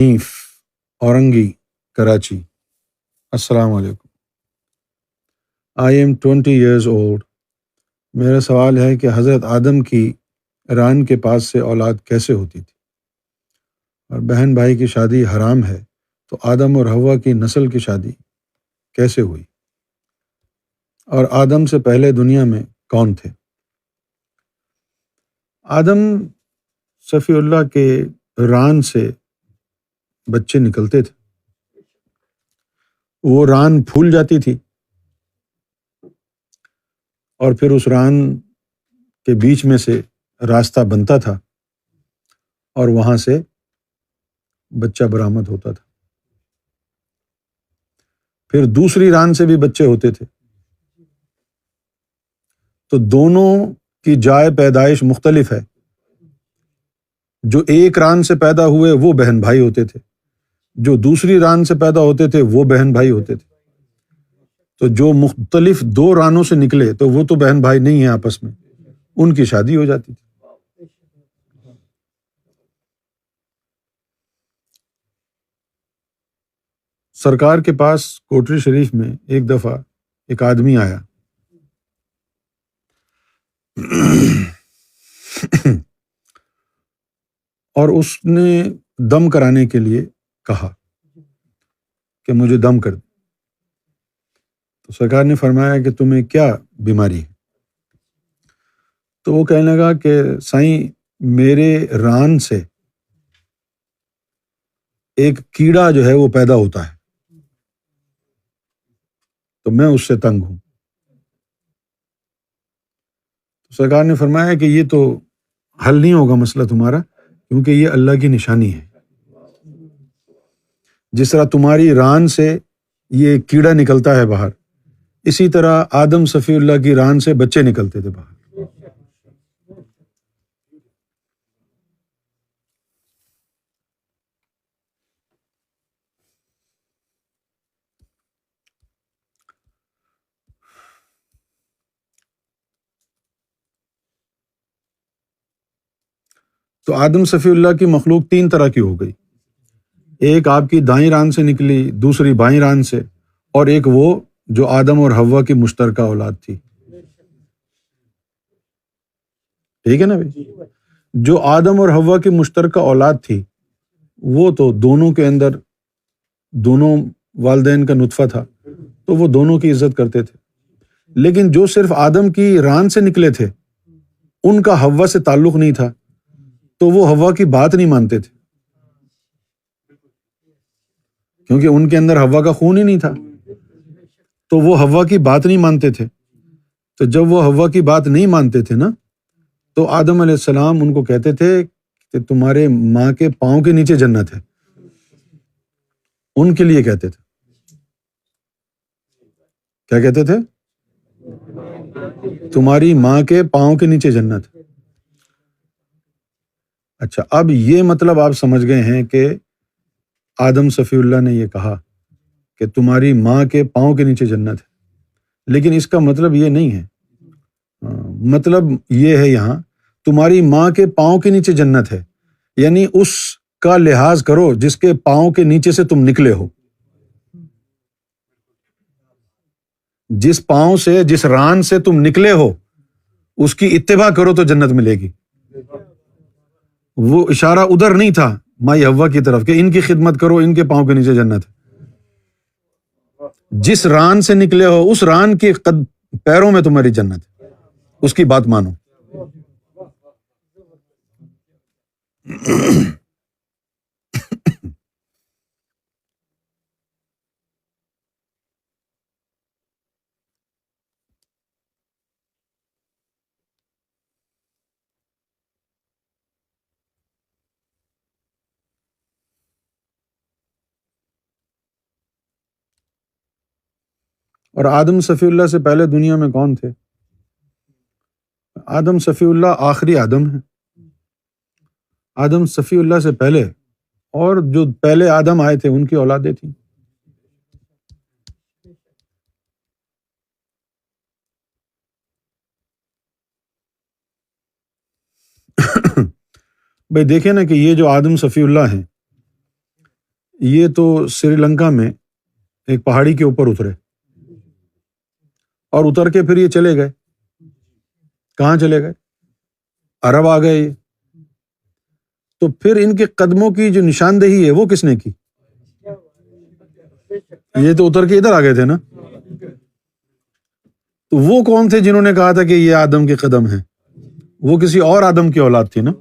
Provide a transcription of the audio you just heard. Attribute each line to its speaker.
Speaker 1: حنیف اورنگی کراچی۔ السلام علیکم۔ I am 20 years old۔ میرا سوال ہے کہ حضرت آدم کی ران کے پاس سے اولاد کیسے ہوتی تھی، اور بہن بھائی کی شادی حرام ہے تو آدم اور حوا کی نسل کی شادی کیسے ہوئی، اور آدم سے پہلے دنیا میں کون تھے؟ آدم صفی اللہ کے ران سے بچے نکلتے تھے، وہ ران پھول جاتی تھی اور پھر اس ران کے بیچ میں سے راستہ بنتا تھا اور وہاں سے بچہ برآمد ہوتا تھا۔ پھر دوسری ران سے بھی بچے ہوتے تھے، تو دونوں کی جائے پیدائش مختلف ہے۔ جو ایک ران سے پیدا ہوئے وہ بہن بھائی ہوتے تھے، جو دوسری ران سے پیدا ہوتے تھے وہ بہن بھائی ہوتے تھے۔ تو جو مختلف دو رانوں سے نکلے تو وہ تو بہن بھائی نہیں ہیں آپس میں، ان کی شادی ہو جاتی تھی۔ سرکار کے پاس کوٹری شریف میں ایک دفعہ ایک آدمی آیا اور اس نے دم کرانے کے لیے کہا کہ مجھے دم کر دے۔ تو سرکار نے فرمایا کہ تمہیں کیا بیماری ہے؟ تو وہ کہنے لگا کہ سائیں میرے ران سے ایک کیڑا جو ہے وہ پیدا ہوتا ہے، تو میں اس سے تنگ ہوں۔ تو سرکار نے فرمایا کہ یہ تو حل نہیں ہوگا مسئلہ تمہارا، کیونکہ یہ اللہ کی نشانی ہے۔ جس طرح تمہاری ران سے یہ کیڑا نکلتا ہے باہر، اسی طرح آدم صفی اللہ کی ران سے بچے نکلتے تھے باہر۔ تو آدم صفی اللہ کی مخلوق تین طرح کی ہو گئی، ایک آپ کی دائیں ران سے نکلی، دوسری بائیں ران سے، اور ایک وہ جو آدم اور حوا کی مشترکہ اولاد تھی۔ ٹھیک ہے نا بھائی؟ جو آدم اور حوا کی مشترکہ اولاد تھی وہ تو دونوں کے اندر دونوں والدین کا نطفہ تھا، تو وہ دونوں کی عزت کرتے تھے۔ لیکن جو صرف آدم کی ران سے نکلے تھے ان کا حوا سے تعلق نہیں تھا، تو وہ حوا کی بات نہیں مانتے تھے، کیونکہ ان کے اندر حوا کا خون ہی نہیں تھا، تو وہ حوا کی بات نہیں مانتے تھے۔ تو جب وہ حوا کی بات نہیں مانتے تھے نا، تو آدم علیہ السلام ان کو کہتے تھے کہ تمہارے ماں کے پاؤں کے نیچے جنت ہے، ان کے لیے کہتے تھے۔ کیا کہتے تھے؟ تمہاری ماں کے پاؤں کے نیچے جنت ہے۔ اچھا، اب یہ مطلب آپ سمجھ گئے ہیں کہ آدم صفی اللہ نے یہ کہا کہ تمہاری ماں کے پاؤں کے نیچے جنت ہے، لیکن اس کا مطلب یہ نہیں ہے۔ مطلب یہ ہے یہاں تمہاری ماں کے پاؤں کے نیچے جنت ہے، یعنی اس کا لحاظ کرو جس کے پاؤں کے نیچے سے تم نکلے ہو، جس پاؤں سے جس ران سے تم نکلے ہو اس کی اتباع کرو تو جنت ملے گی۔ وہ اشارہ ادھر نہیں تھا مائی حوا کی طرف کہ ان کی خدمت کرو، ان کے پاؤں کے نیچے جنت ہے۔ جس ران سے نکلے ہو اس ران کے پیروں میں تمہاری جنت ہے، اس کی بات مانو۔ اور آدم صفی اللہ سے پہلے دنیا میں کون تھے؟ آدم صفی اللہ آخری آدم ہے۔ آدم صفی اللہ سے پہلے اور جو پہلے آدم آئے تھے ان کی اولادیں تھیں۔ بھائی دیکھیں نا کہ یہ جو آدم صفی اللہ ہیں یہ تو سری لنکا میں ایک پہاڑی کے اوپر اترے اور اتر کے پھر یہ چلے گئے. کہاں چلے گئے؟ عرب آ گئے. تو پھر ان کے قدموں کی جو نشاندہی ہے وہ کس نے کی؟ یہ تو اتر کے ادھر آ گئے تھے نا. تو وہ کون تھے جنہوں نے کہا تھا کہ یہ آدم کے قدم ہیں؟ وہ کسی اور آدم کی اولاد تھی نا.